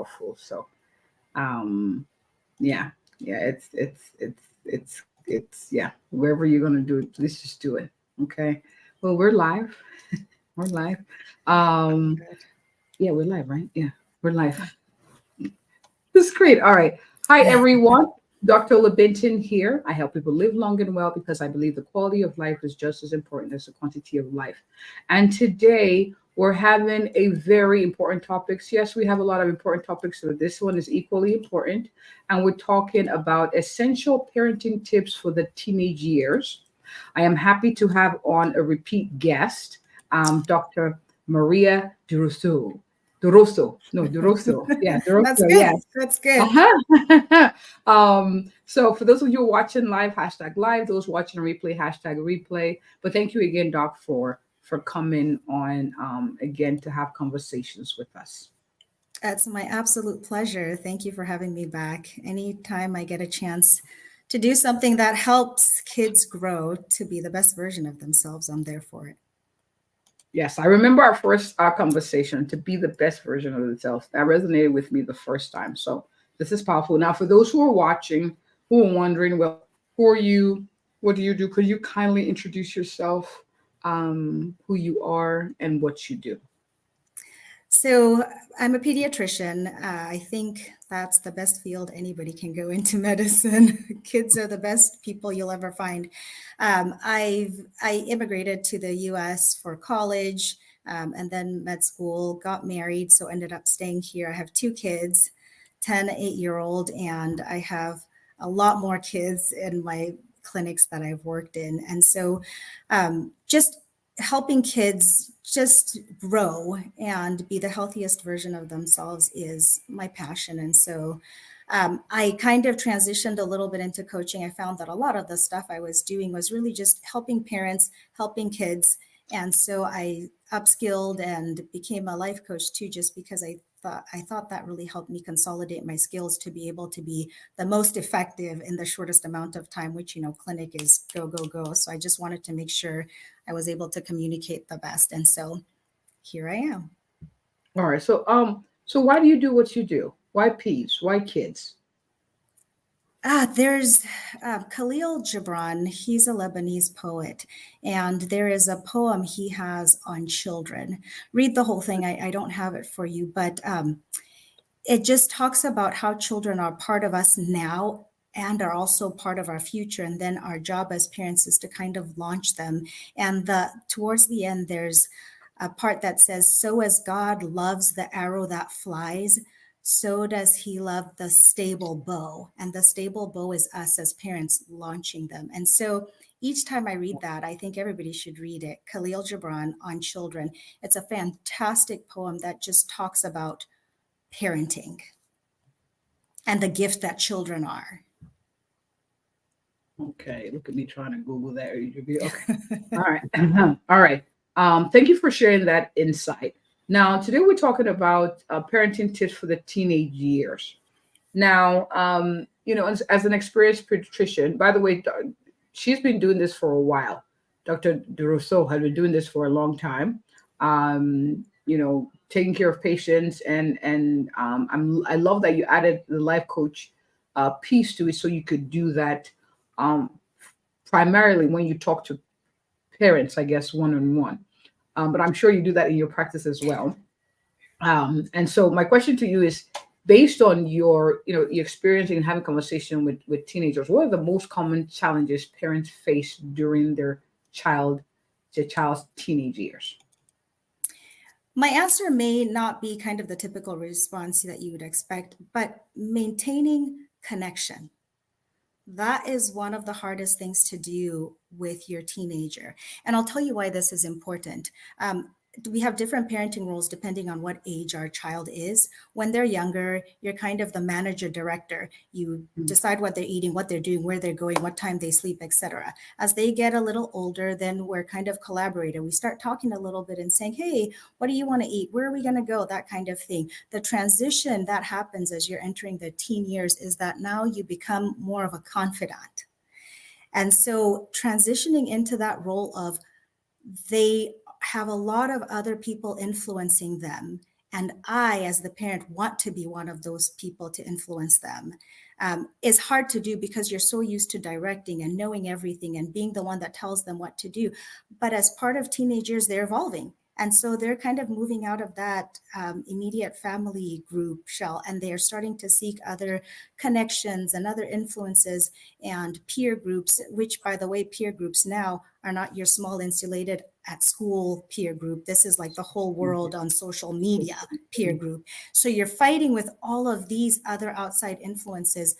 powerful. So, um, yeah, yeah, yeah. Wherever you're gonna do it, please just do it. Okay. Well, we're live. We're live. Um, yeah, we're live, right? Yeah, we're live. This is great. All right. Hi, everyone. Dr. LaBinton here. I help people live long and well because I believe the quality of life is just as important as the quantity of life. And today we're having a very important topics. Yes, we have a lot of important topics, so this one is equally important. And we're talking about essential parenting tips for the teenage years. I am happy to have on a repeat guest, Dr. Maria Duroseau. Duroseau. No, Duroseau. Yeah, That's Duroseau. good. Yeah. That's good. Uh-huh. So for those of you watching live, hashtag live, those watching replay, hashtag replay. But thank you again, Doc, for coming on again to have conversations with us. That's my absolute pleasure. Thank you for having me back. Anytime I get a chance to do something that helps kids grow to be the best version of themselves, I'm there for it. Yes, I remember our first conversation to be the best version of themselves. That resonated with me the first time. So this is powerful. Now, for those who are watching, who are wondering, well, who are you? What do you do? Could you kindly introduce yourself, who you are, and what you do? So I'm a pediatrician. I think that's the best field anybody can go into medicine. Kids are the best people you'll ever find. I immigrated to the U.S. for college and then med school, got married, so ended up staying here. I have two kids, 10, 8-year-old, and I have a lot more kids in my clinics that I've worked in. And so just helping kids just grow and be the healthiest version of themselves is my passion. And so I kind of transitioned a little bit into coaching. I found that a lot of the stuff I was doing was really just helping parents, helping kids. And so I upskilled and became a life coach too, just because I thought that really helped me consolidate my skills to be able to be the most effective in the shortest amount of time, which, clinic is go, go, go. So I just wanted to make sure I was able to communicate the best. And so here I am. All right. So why do you do what you do? Why peas? Why kids? There's Khalil Gibran. He's a Lebanese poet, and there is a poem he has on children. Read the whole thing. I don't have it for you, but it just talks about how children are part of us now and are also part of our future. And then our job as parents is to kind of launch them. And towards the end, there's a part that says, "So as God loves the arrow that flies, so does he love the stable bow." And the stable bow is us as parents launching them. And so each time I read that, I think everybody should read it. Khalil Gibran on children. It's a fantastic poem that just talks about parenting and the gift that children are. Okay, look at me trying to Google that. Okay. All right. All right. Thank you for sharing that insight. Now, today we're talking about parenting tips for the teenage years. Now, as an experienced pediatrician, by the way, she's been doing this for a while. Dr. Duroseau has been doing this for a long time. Taking care of patients, and I love that you added the life coach piece to it, so you could do that um, primarily when you talk to parents, I guess, one on one. But I'm sure you do that in your practice as well. And so my question to you is, based on your experience in having conversation with teenagers, what are the most common challenges parents face during their child's teenage years? My answer may not be kind of the typical response that you would expect, but maintaining connection. That is one of the hardest things to do with your teenager. And I'll tell you why this is important. We have different parenting roles depending on what age our child is. When they're younger, you're kind of the manager director. You decide what they're eating, what they're doing, where they're going, what time they sleep, etc. As they get a little older, then we're kind of collaborator. We start talking a little bit and saying, "Hey, what do you want to eat? Where are we going to go?" That kind of thing. The transition that happens as you're entering the teen years is that now you become more of a confidant. And so transitioning into that role of they have a lot of other people influencing them, and I, as the parent, want to be one of those people to influence them, is hard to do because you're so used to directing and knowing everything and being the one that tells them what to do. But as part of teenagers, they're evolving. And so they're kind of moving out of that immediate family group shell, and they're starting to seek other connections and other influences and peer groups, which, by the way, peer groups now are not your small insulated at school peer group. This is like the whole world on social media peer group. So you're fighting with all of these other outside influences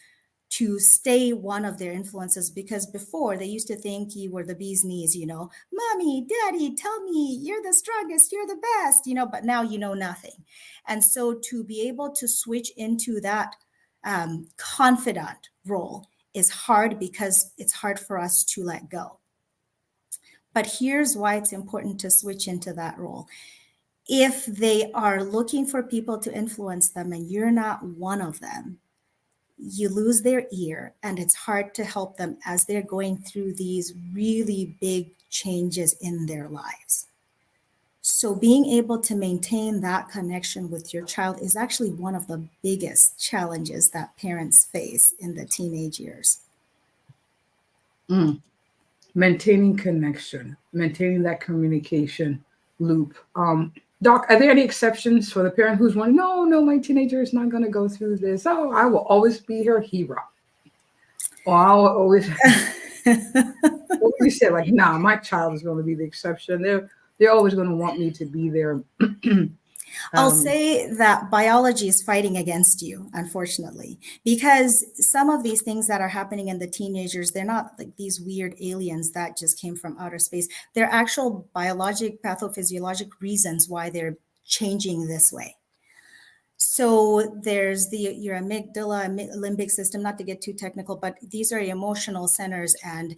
to stay one of their influences, because before they used to think you were the bee's knees, mommy, daddy, tell me you're the strongest, you're the best, but now you know nothing. And so to be able to switch into that confidant role is hard, because it's hard for us to let go. But here's why it's important to switch into that role. If they are looking for people to influence them and you're not one of them, you lose their ear, and it's hard to help them as they're going through these really big changes in their lives. So being able to maintain that connection with your child is actually one of the biggest challenges that parents face in the teenage years. Maintaining connection, maintaining that communication loop. Doc, are there any exceptions for the parent who's wondering, no, my teenager is not going to go through this. Oh, I will always be her hero. Or I'll always, what you said, like, nah, my child is going to be the exception. They're always going to want me to be there. I'll say that biology is fighting against you, unfortunately, because some of these things that are happening in the teenagers, they're not like these weird aliens that just came from outer space. They're actual biologic, pathophysiologic reasons why they're changing this way. So there's your amygdala, limbic system, not to get too technical, but these are emotional centers, and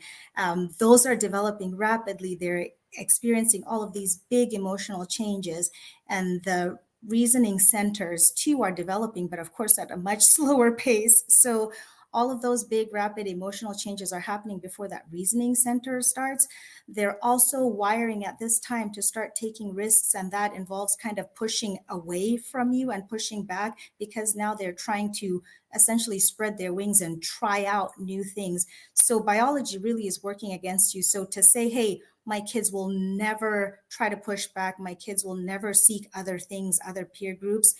those are developing rapidly. They're experiencing all of these big emotional changes, and the reasoning centers too are developing, but of course at a much slower pace. So all of those big rapid emotional changes are happening before that reasoning center starts. They're also wiring at this time to start taking risks, and that involves kind of pushing away from you and pushing back, because now they're trying to essentially spread their wings and try out new things. So biology really is working against you. So to say, hey, my kids will never try to push back, my kids will never seek other things, other peer groups,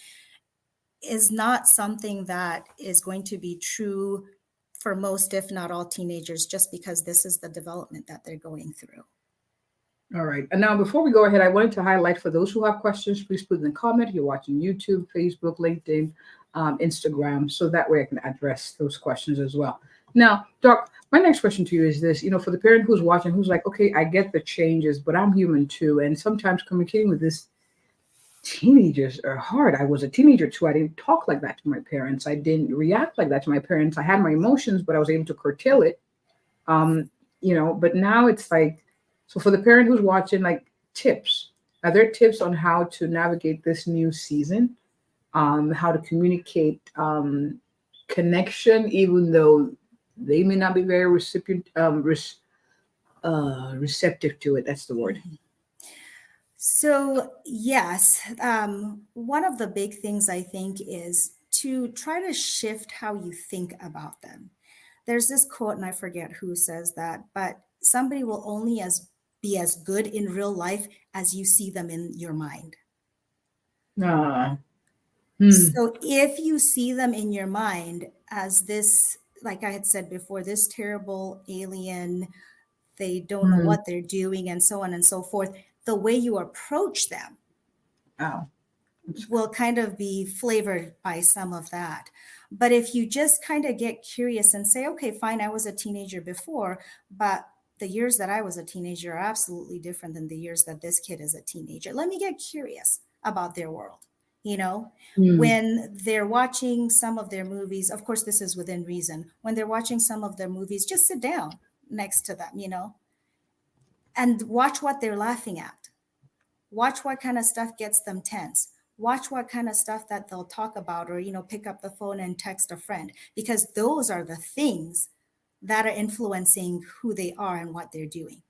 is not something that is going to be true for most, if not all, teenagers, just because this is the development that they're going through. All right. And now, before we go ahead, I wanted to highlight, for those who have questions, please put in the comment. You're watching YouTube, Facebook, LinkedIn, Instagram, so that way I can address those questions as well. Now, Doc, my next question to you is this, for the parent who's watching, who's like, okay, I get the changes, but I'm human too. And sometimes communicating with this teenagers are hard. I was a teenager too. I didn't talk like that to my parents. I didn't react like that to my parents. I had my emotions, but I was able to curtail it. But now it's like, so for the parent who's watching, like, tips, are there tips on how to navigate this new season? How to communicate connection, even though they may not be very receptive to it. That's the word. So yes, one of the big things I think is to try to shift how you think about them. There's this quote, and I forget who says that, but somebody will only be as good in real life as you see them in your mind. So if you see them in your mind as this, like I had said before, this terrible alien, they don't know what they're doing, and so on and so forth, the way you approach them will kind of be flavored by some of that. But if you just kind of get curious and say, okay, fine, I was a teenager before, but the years that I was a teenager are absolutely different than the years that this kid is a teenager. Let me get curious about their world. When they're watching some of their movies, of course, this is within reason. When they're watching some of their movies, just sit down next to them, and watch what they're laughing at. Watch what kind of stuff gets them tense. Watch what kind of stuff that they'll talk about, or, pick up the phone and text a friend, because those are the things that are influencing who they are and what they're doing.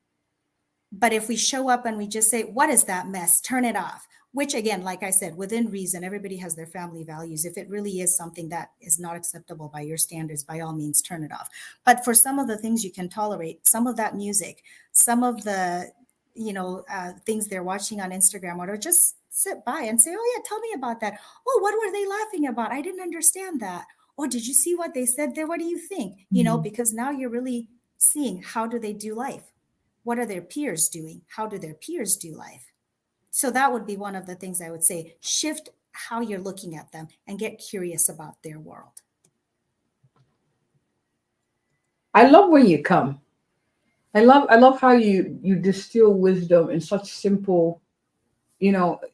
But if we show up and we just say, what is that mess? Turn it off. which again, like I said, within reason, everybody has their family values. If it really is something that is not acceptable by your standards, by all means, turn it off. But for some of the things you can tolerate, some of that music, some of the, things they're watching on Instagram, or just sit by and say, oh yeah, tell me about that. Oh, what were they laughing about? I didn't understand that. Oh, did you see what they said there? What do you think? Because now you're really seeing, how do they do life? What are their peers doing? How do their peers do life? So that would be one of the things I would say. Shift how you're looking at them and get curious about their world. I love when you come. I love how you distill wisdom in such simple,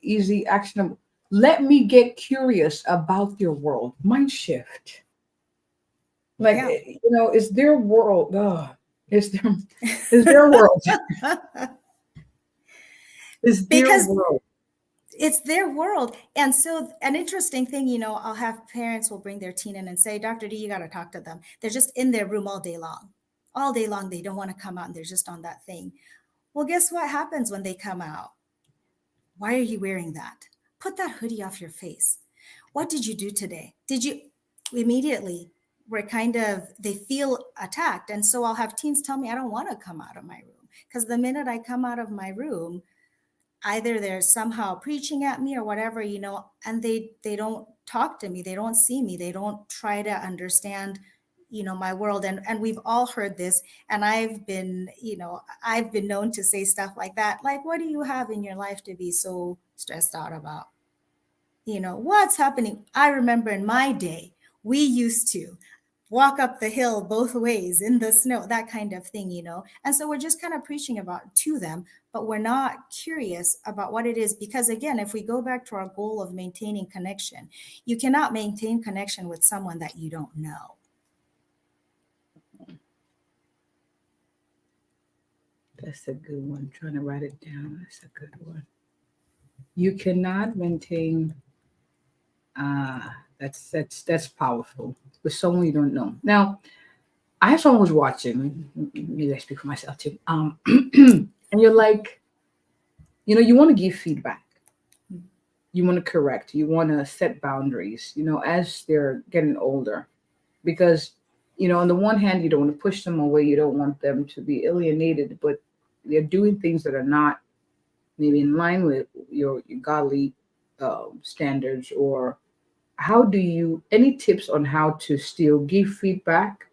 easy, actionable. Let me get curious about your world. Mind shift. Like, Yeah. it's their world. It's their world. It's their Because world. it's their world. And so an interesting thing, I'll have parents will bring their teen in and say, Dr. D, you got to talk to them. They're just in their room all day long. All day long. They don't want to come out and they're just on that thing. Well, guess what happens when they come out? Why are you wearing that? Put that hoodie off your face. What did you do today? Did you immediately they feel attacked. And so I'll have teens tell me, I don't want to come out of my room, because the minute I come out of my room, either they're somehow preaching at me or whatever, and they don't talk to me. They don't see me. They don't try to understand, my world. And we've all heard this. And I've been known to say stuff like that. Like, what do you have in your life to be so stressed out about? What's happening? I remember in my day, we used to walk up the hill both ways in the snow, that kind of thing, And so we're just kind of preaching about to them, but we're not curious about what it is. Because again, if we go back to our goal of maintaining connection, you cannot maintain connection with someone that you don't know. That's a good one. I'm trying to write it down. That's a good one. You cannot maintain. That's powerful with someone you don't know. Now, I have someone who's watching. Maybe I speak for myself too. And you're like, you want to give feedback. You want to correct. You want to set boundaries. As they're getting older, because on the one hand, you don't want to push them away. You don't want them to be alienated, but they're doing things that are not maybe in line with your godly standards. Or how do you, any tips on how to still give feedback,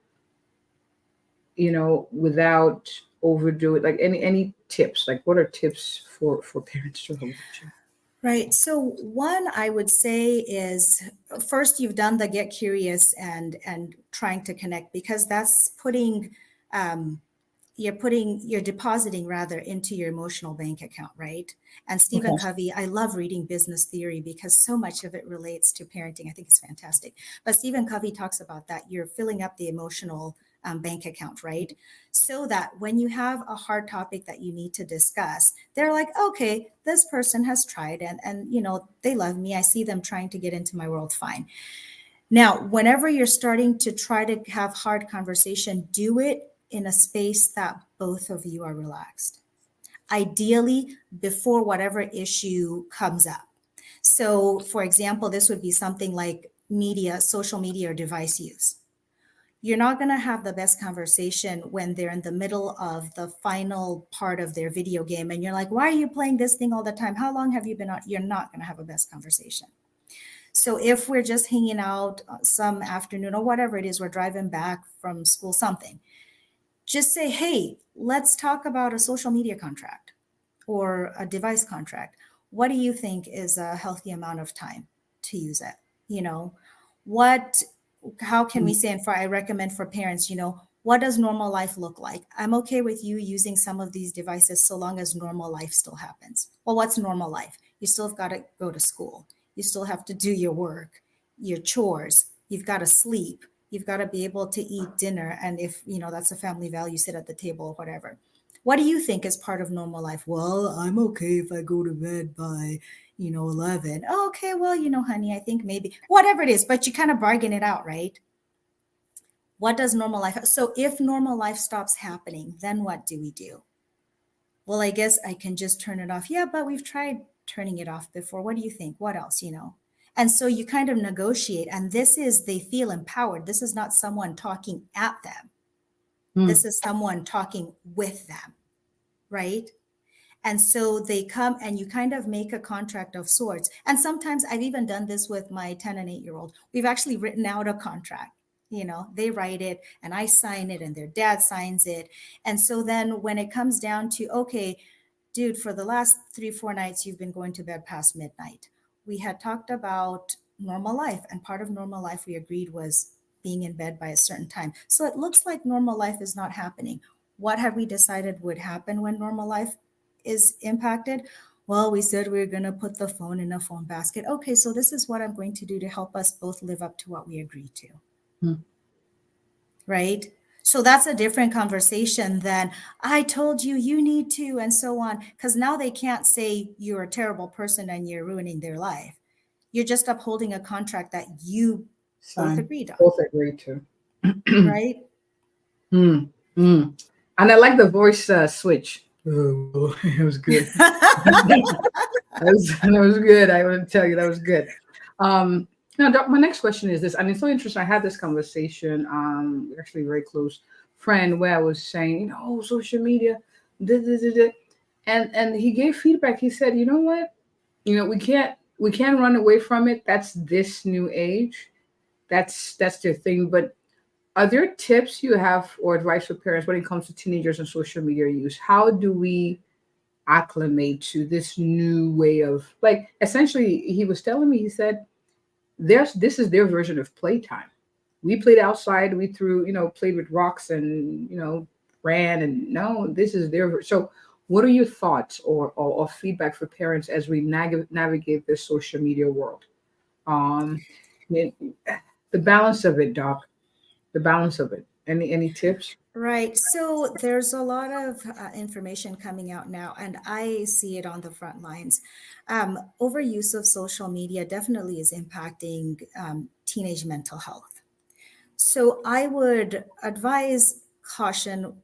without overdo it? Like any tips, like what are tips for parents to hold to? Right. So one I would say is, first, you've done the get curious and trying to connect, because that's you're depositing rather into your emotional bank account, right? And Stephen Okay. Covey, I love reading business theory because so much of it relates to parenting. I think it's fantastic. But Stephen Covey talks about that. You're filling up the emotional bank account, right? So that when you have a hard topic that you need to discuss, they're like, okay, this person has tried and they love me. I see them trying to get into my world. Fine. Now, whenever you're starting to try to have hard conversation, do it in a space that both of you are relaxed. Ideally, before whatever issue comes up. So, for example, this would be something like social media, or device use. You're not going to have the best conversation when they're in the middle of the final part of their video game and you're like, why are you playing this thing all the time? How long have you been on? You're not going to have a best conversation. So if we're just hanging out some afternoon or whatever it is, we're driving back from school, something, just say, hey, let's talk about a social media contract or a device contract. What do you think is a healthy amount of time to use it? How can we say, and I recommend for parents, what does normal life look like? I'm okay with you using some of these devices so long as normal life still happens. Well, what's normal life? You still have got to go to school. You still have to do your work, your chores. You've got to sleep. You've got to be able to eat dinner. And if, that's a family value, sit at the table or whatever. What do you think is part of normal life? Well, I'm okay if I go to bed by, 11. Oh, okay, well, honey, I think maybe whatever it is, but you kind of bargain it out, right? What does normal life? So if normal life stops happening, then what do we do? Well, I guess I can just turn it off. Yeah, but we've tried turning it off before. What do you think? What else, And so you kind of negotiate, and they feel empowered. This is not someone talking at them. This is someone talking with them, right? And so they come and you kind of make a contract of sorts. And sometimes I've even done this with my 10 and 8-year-old. We've actually written out a contract. They write it and I sign it and their dad signs it. And so then when it comes down to, okay, dude, for the last 3-4 nights, you've been going to bed past midnight. We had talked about normal life, and part of normal life we agreed was being in bed by a certain time. So it looks like normal life is not happening. What have we decided would happen when normal life is impacted? Well, we said we were going to put the phone in a phone basket. Okay, so this is what I'm going to do to help us both live up to what we agreed to. Right? So that's a different conversation than I told you, you need to, and so on. Because now they can't say you're a terrible person and you're ruining their life. You're just upholding a contract that you both agreed on. Both agreed to. Right? And I like the voice switch. Oh, it was good. that was good. I want to tell you that was good. Now, Doc, my next question is this, and it's so interesting. I had this conversation, actually a very close friend, where I was saying, social media, and he gave feedback. He said, you know what, we can't run away from it. That's this new age. That's their thing. But are there tips you have or advice for parents when it comes to teenagers and social media use? How do we acclimate to this new way of, like, essentially, he was telling me, he said, this is their version of playtime. We played outside, we threw, played with rocks and, ran, and no, this is their. So what are your thoughts or feedback for parents as we navigate this social media world? The balance of it, Doc, the balance of it. Any tips? Right. So there's a lot of information coming out now, and I see it on the front lines. Overuse of social media definitely is impacting teenage mental health. So I would advise caution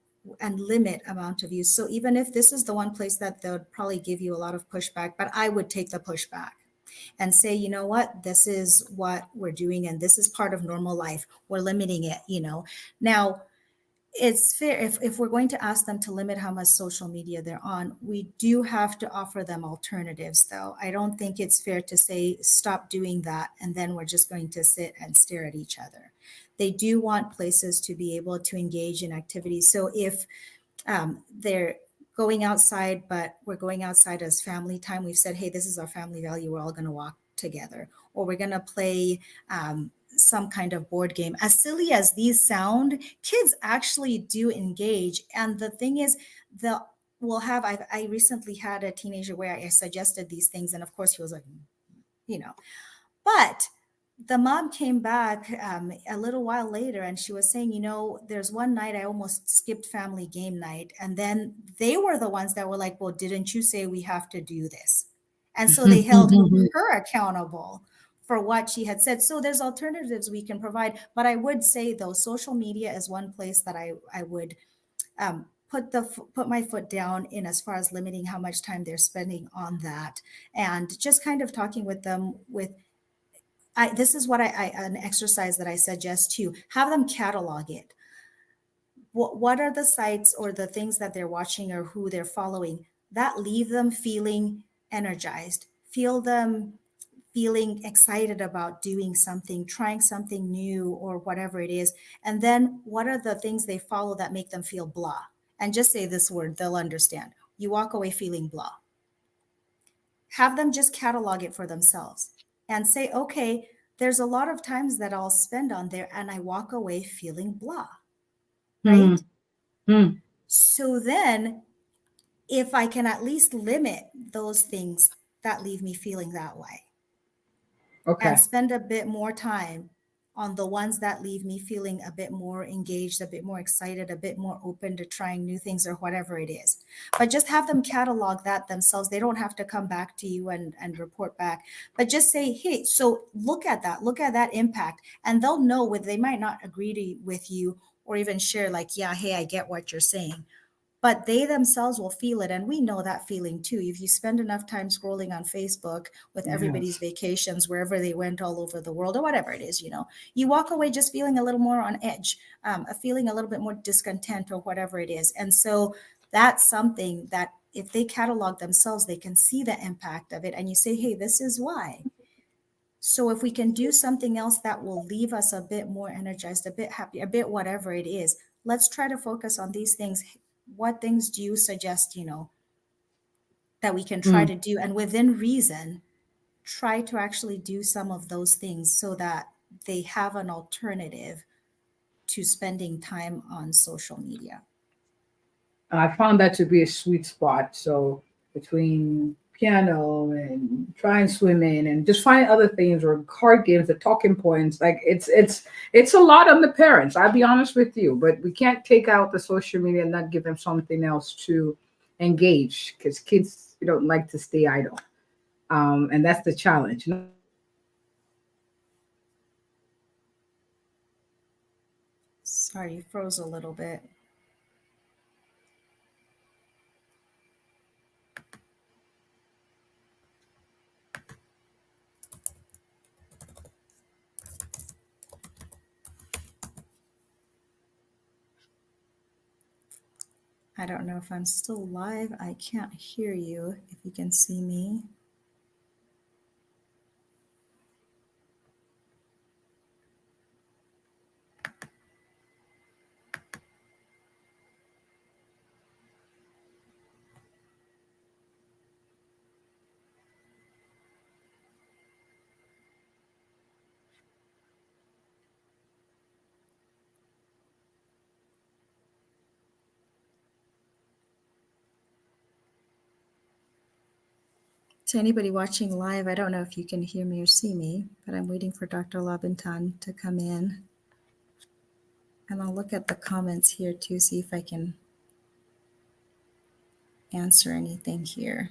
and limit amount of use. So even if this is the one place that they'll probably give you a lot of pushback, but I would take the pushback and say, you know what, this is what we're doing, and this is part of normal life. We're limiting it, Now, it's fair if we're going to ask them to limit how much social media they're on, we do have to offer them alternatives, though. I don't think it's fair to say, stop doing that, and then we're just going to sit and stare at each other. They do want places to be able to engage in activities. So if they're going outside, but we're going outside as family time, we've said, hey, this is our family value. We're all going to walk together, or we're going to play some kind of board game. As silly as these sound, kids actually do engage. And the thing is, I recently had a teenager where I suggested these things. And of course he was like, but the mom came back a little while later and she was saying, there's one night I almost skipped family game night. And then they were the ones that were like, well, didn't you say we have to do this? And so they held her accountable for what she had said. So there's alternatives we can provide. But I would say, though, social media is one place that I would put my foot down in as far as limiting how much time they're spending on that, and just kind of talking with them this is what an exercise that I suggest to have them catalog it. What are the sites or the things that they're watching or who they're following that leave them feeling energized, feel them feeling excited about doing something, trying something new or whatever it is. And then what are the things they follow that make them feel blah? And just say this word, they'll understand. You walk away feeling blah. Have them just catalog it for themselves and say, okay, there's a lot of times that I'll spend on there and I walk away feeling blah, right? So then if I can at least limit those things that leave me feeling that way, and spend a bit more time on the ones that leave me feeling a bit more engaged, a bit more excited, a bit more open to trying new things or whatever it is. But just have them catalog that themselves. They don't have to come back to you and report back, but just say, hey, so look at that impact. And they'll know they might not agree with you or even share like, yeah, hey, I get what you're saying. but they themselves will feel it. And we know that feeling too. If you spend enough time scrolling on Facebook with everybody's Yes. vacations, wherever they went all over the world or whatever it is, you walk away just feeling a little more on edge, a feeling a little bit more discontent or whatever it is. And so that's something that if they catalog themselves, they can see the impact of it. And you say, hey, this is why. So if we can do something else that will leave us a bit more energized, a bit happy, a bit whatever it is, let's try to focus on these things. What things do you suggest, that we can try Mm. to do? And within reason, try to actually do some of those things so that they have an alternative to spending time on social media. I found that to be a sweet spot. So between piano and trying swimming and just finding other things or card games, the talking points, like it's a lot on the parents. I'll be honest with you, but we can't take out the social media and not give them something else to engage because kids don't like to stay idle. And that's the challenge. Sorry, you froze a little bit. I don't know if I'm still live. I can't hear you. If you can see me. To anybody watching live, I don't know if you can hear me or see me, but I'm waiting for Dr. Labintan to come in. And I'll look at the comments here too, see if I can answer anything here.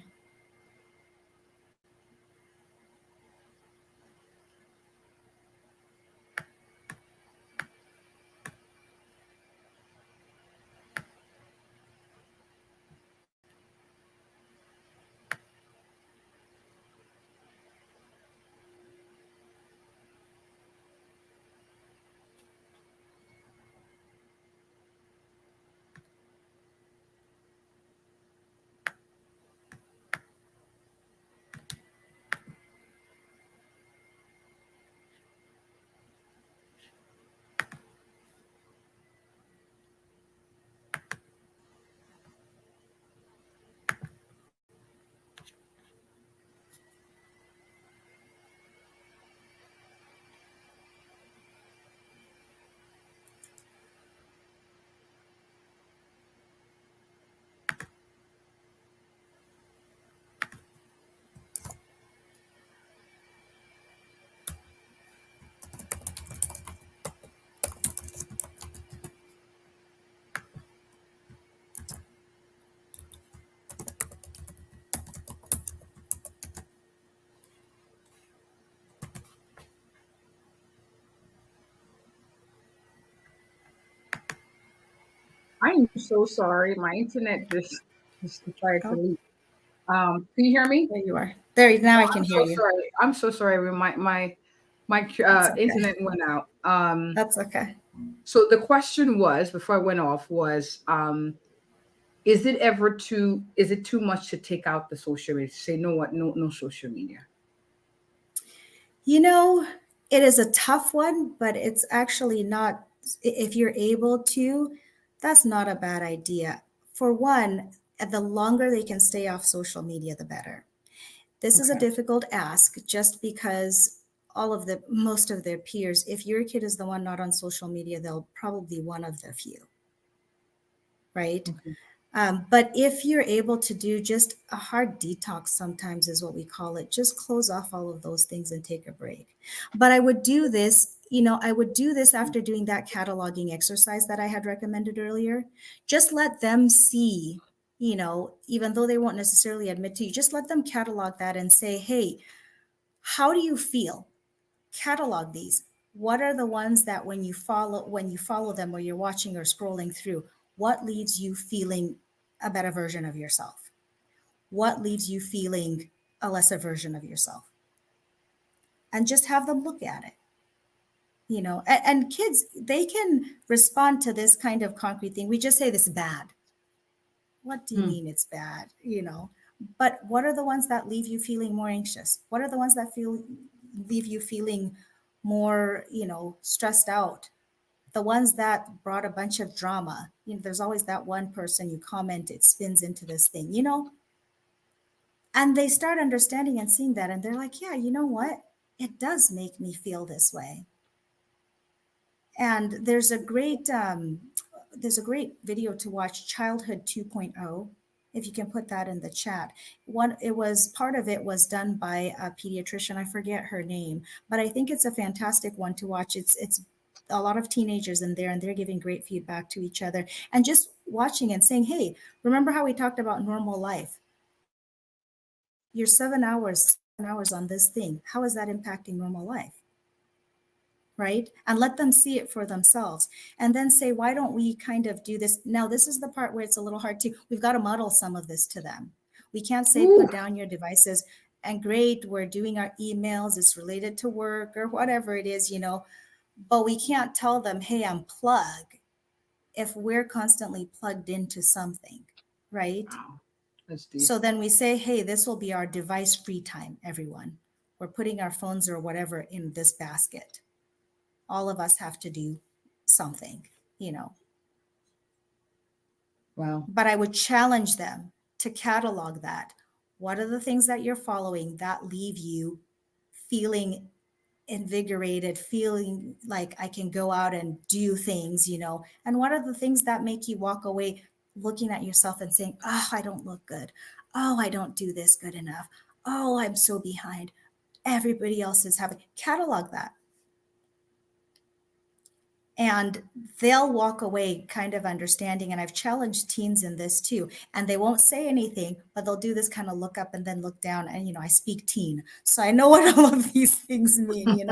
I am so sorry. My internet just decided to Oh, leave. Can you hear me? there you are. There, now Oh, I can I'm hear so you. sorry. I'm so sorry. My That's okay. internet went out. That's okay. So the question was before I went off was is it too much to take out the social media? Say no what no social media. You know, it is a tough one, but it's actually not, if you're able to, that's not a bad idea. For one, the longer they can stay off social media, the better. This is a Okay. difficult ask just because most of their peers, if your kid is the one not on social media, they'll probably be one of the few, right? Okay. But if you're able to do just a hard detox, sometimes is what we call it, just close off all of those things and take a break. But I would do this, I would do this after doing that cataloging exercise that I had recommended earlier. Just let them see, even though they won't necessarily admit to you, just let them catalog that and say, hey, how do you feel? Catalog these. What are the ones that when you follow them or you're watching or scrolling through, what leaves you feeling a better version of yourself? What leaves you feeling a lesser version of yourself? And just have them look at it. And kids, they can respond to this kind of concrete thing. We just say this is bad. What do you Hmm. mean it's bad? But what are the ones that leave you feeling more anxious? What are the ones that leave you feeling more, stressed out? The ones that brought a bunch of drama. There's always that one person you comment, it spins into this thing, and they start understanding and seeing that. And they're like, yeah, you know what? It does make me feel this way. And there's a great video to watch, Childhood 2.0. If you can put that in the chat. Part of it was done by a pediatrician. I forget her name, but I think it's a fantastic one to watch. It's a lot of teenagers in there, and they're giving great feedback to each other and just watching and saying, hey, remember how we talked about normal life? You're 7 hours on this thing. How is that impacting normal life? Right? And let them see it for themselves. And then say, why don't we kind of do this? Now, this is the part where it's a little hard to, we've got to model some of this to them. We can't say, Ooh. put down your devices and great, we're doing our emails, it's related to work or whatever it is, but we can't tell them, hey, unplug if we're constantly plugged into something, right? Wow. That's deep. So then we say, hey, this will be our device free time, everyone. We're putting our phones or whatever in this basket. All of us have to do something, Wow. But I would challenge them to catalog that. What are the things that you're following that leave you feeling invigorated, feeling like I can go out and do things, And what are the things that make you walk away looking at yourself and saying, oh, I don't look good. Oh, I don't do this good enough. Oh, I'm so behind. Everybody else is having, catalog that. And they'll walk away kind of understanding. And I've challenged teens in this too. And they won't say anything, but they'll do this kind of look up and then look down. And, I speak teen, so I know what all of these things mean,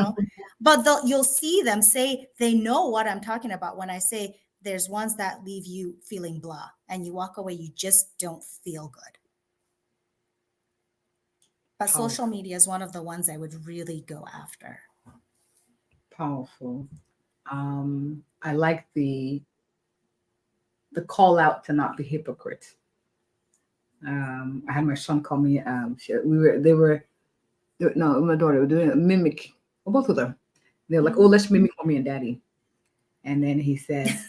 But you'll see them say they know what I'm talking about when I say there's ones that leave you feeling blah. And you walk away, you just don't feel good. But Powerful. Social media is one of the ones I would really go after. Powerful. I like the call out to not be hypocrites. I had my son call me. No, my daughter were doing a mimic. Well, both of them. They're like, oh, let's mimic mommy and daddy. And then he said,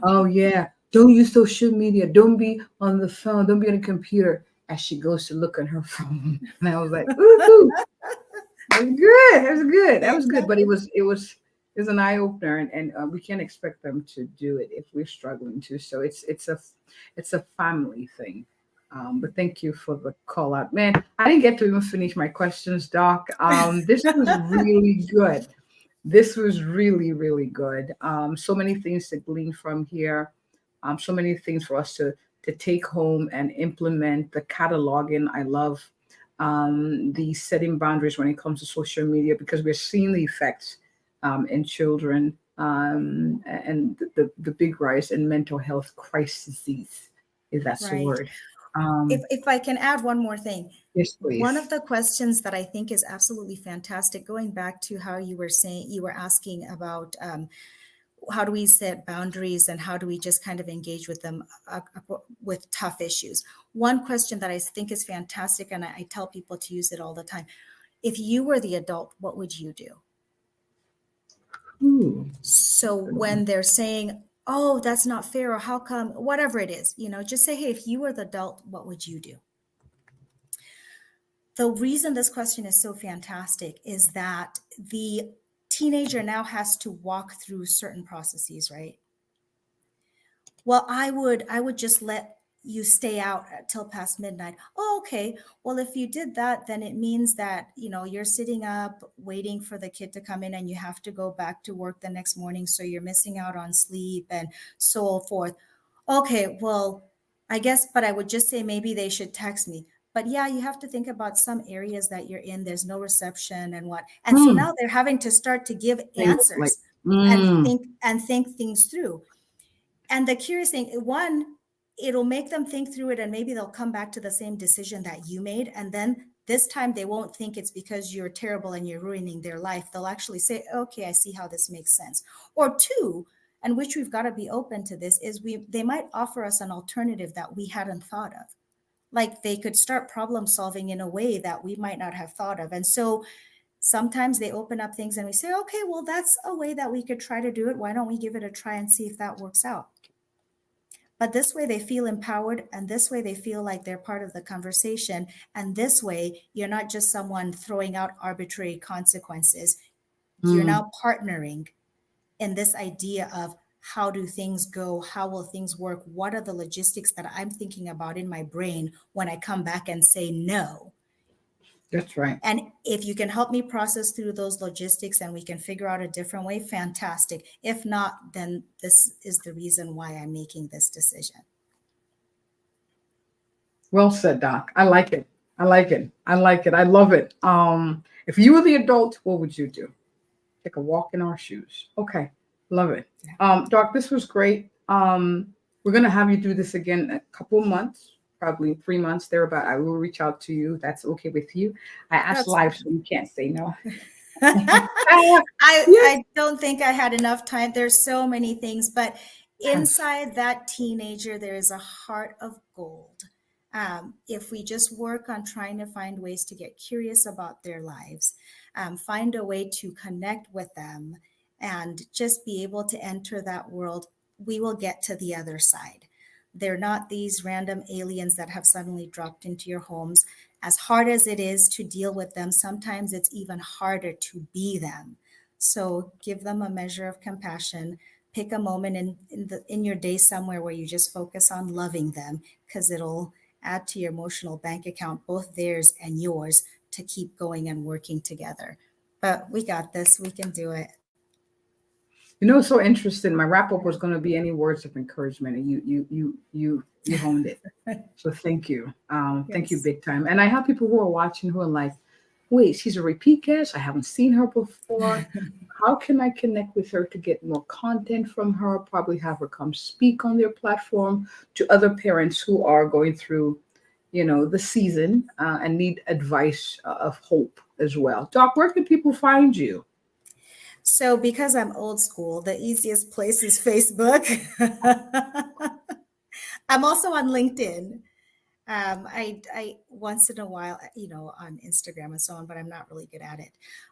oh yeah, don't use social media. Don't be on the phone. Don't be on the computer. As she goes to look on her phone, and I was like, ooh, that was good. That was good. That was good. But it was an eye opener, and we can't expect them to do it if we're struggling to. So it's a family thing. But thank you for the call out, man. I didn't get to even finish my questions, Doc. This was really good. This was really, really good. So many things to glean from here. So many things for us to take home and implement. The cataloging, I love the setting boundaries when it comes to social media, because we're seeing the effects in children, and the big rise in mental health crises, if that's the Right. word. If I can add one more thing. Yes, please. One of the questions that I think is absolutely fantastic, going back to how you were asking about how do we set boundaries and how do we just kind of engage with them with tough issues. One question that I think is fantastic, and I tell people to use it all the time. If you were the adult, what would you do? Ooh. So when they're saying, oh, that's not fair, or how come, whatever it is, just say, hey, if you were the adult, what would you do? The reason this question is so fantastic is that the teenager now has to walk through certain processes, right? Well, I would just let you stay out till past midnight. Oh, okay. Well, if you did that, then it means that, you're sitting up waiting for the kid to come in and you have to go back to work the next morning. So you're missing out on sleep and so forth. Okay, well, I guess, but I would just say maybe they should text me. But yeah, you have to think about some areas that you're in. There's no reception and what. And so now they're having to start to give answers and think things through. And the curious thing, one, it'll make them think through it, and maybe they'll come back to the same decision that you made. And then this time they won't think it's because you're terrible and you're ruining their life. They'll actually say, okay, I see how this makes sense. Or two, and which we've got to be open to this, is they might offer us an alternative that we hadn't thought of. Like they could start problem solving in a way that we might not have thought of. And so sometimes they open up things and we say, okay, well, that's a way that we could try to do it. Why don't we give it a try and see if that works out? But this way they feel empowered, and this way they feel like they're part of the conversation. And this way, you're not just someone throwing out arbitrary consequences. You're now partnering in this idea of how do things go? How will things work? What are the logistics that I'm thinking about in my brain when I come back and say no? That's right. And if you can help me process through those logistics and we can figure out a different way, fantastic. If not, then this is the reason why I'm making this decision. Well said, Doc. I like it. I like it. I like it. I love it. If you were the adult, what would you do? Take a walk in our shoes. Okay. Love it. Doc, this was great. We're going to have you do this again in a couple of months. Probably 3 months thereabout. I will reach out to you. That's okay with you. I asked live, so you can't say no. I don't think I had enough time. There's so many things, but inside that teenager, there is a heart of gold. If we just work on trying to find ways to get curious about their lives, find a way to connect with them, and just be able to enter that world, we will get to the other side. They're not these random aliens that have suddenly dropped into your homes. As hard as it is to deal with them, sometimes it's even harder to be them. So give them a measure of compassion. Pick a moment in your day somewhere where you just focus on loving them, because it'll add to your emotional bank account, both theirs and yours, to keep going and working together. But we got this. We can do it. You know, so interesting. My wrap up was going to be any words of encouragement, and you honed it. So thank you. Thank you big time. And I have people who are watching who are like, wait, she's a repeat guest. I haven't seen her before. How can I connect with her to get more content from her? Probably have her come speak on their platform to other parents who are going through, the season and need advice of hope as well. Doc, where can people find you? So because I'm old school, the easiest place is Facebook. I'm also on LinkedIn. I once in a while, on Instagram and so on, but I'm not really good at it.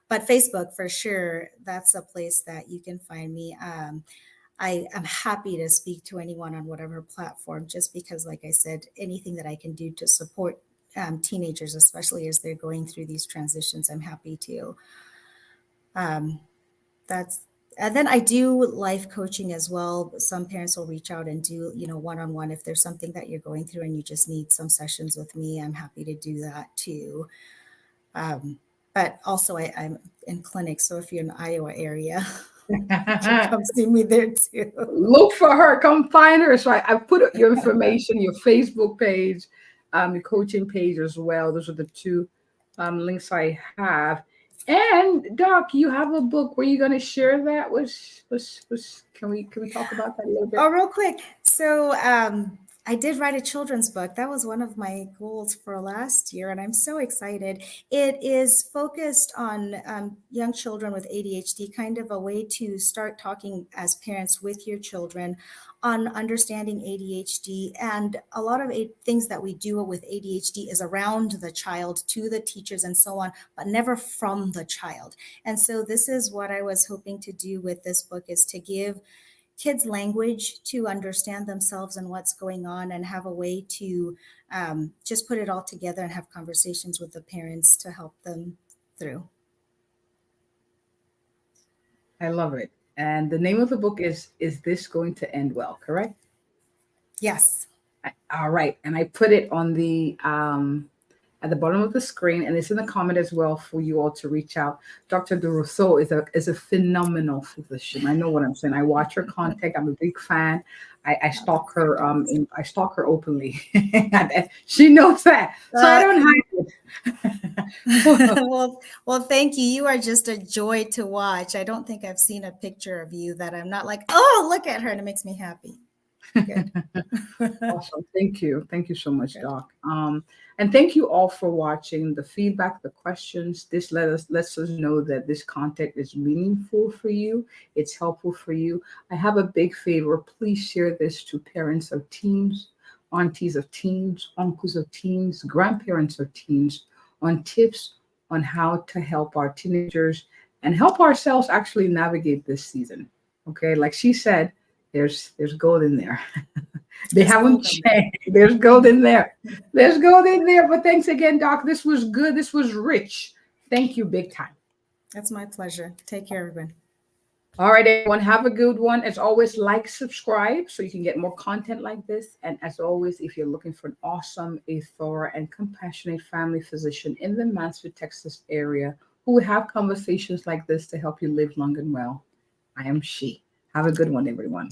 But Facebook, for sure, that's a place that you can find me. I am happy to speak to anyone on whatever platform, just because, like I said, anything that I can do to support teenagers, especially as they're going through these transitions, I'm happy to. And then I do life coaching as well. Some parents will reach out and do, one-on-one. If there's something that you're going through and you just need some sessions with me, I'm happy to do that too. But also I'm in clinic. So if you're in the Iowa area, you can come see me there too. Look for her. Come find her. So I put your information, your Facebook page, your coaching page as well. Those are the two links I have. And Doc, you have a book. Were you going to share that? Can we talk about that a little bit? Oh, real quick. So I did write a children's book. That was one of my goals for last year, and I'm so excited. It is focused on young children with ADHD, kind of a way to start talking as parents with your children on understanding ADHD. And a lot of things that we do with ADHD is around the child, to the teachers and so on, but never from the child. And so this is what I was hoping to do with this book, is to give kids language to understand themselves and what's going on, and have a way to just put it all together and have conversations with the parents to help them through. I love it. And the name of the book is This Going to End Well, correct? Yes. All right. And I put it on the at the bottom of the screen, and it's in the comment as well for you all to reach out. Dr. Duroseau is a phenomenal physician. I know what I'm saying. I watch her content. I'm a big fan. I stalk her. I stalk her openly. She knows that, so I don't hide it. Well, thank you. You are just a joy to watch. I don't think I've seen a picture of you that I'm not like, oh, look at her, and it makes me happy. Good. Awesome. Thank you. Thank you so much, Good. Doc. And thank you all for watching. The feedback, the questions, this lets us know that this content is meaningful for you. It's helpful for you. I have a big favor. Please share this to parents of teens, aunties of teens, uncles of teens, grandparents of teens on tips on how to help our teenagers and help ourselves actually navigate this season. Okay, like she said, there's gold in there. They There's haven't gold in there. changed. There's gold in there. There's gold in there. But thanks again, Doc. This was good. This was rich. Thank you, big time. That's my pleasure. Take care, everyone. All right, everyone. Have a good one. As always, like, subscribe so you can get more content like this. And as always, if you're looking for an awesome, a thorough, and compassionate family physician in the Mansfield, Texas area who will have conversations like this to help you live long and well, I am she. Have a good one, everyone.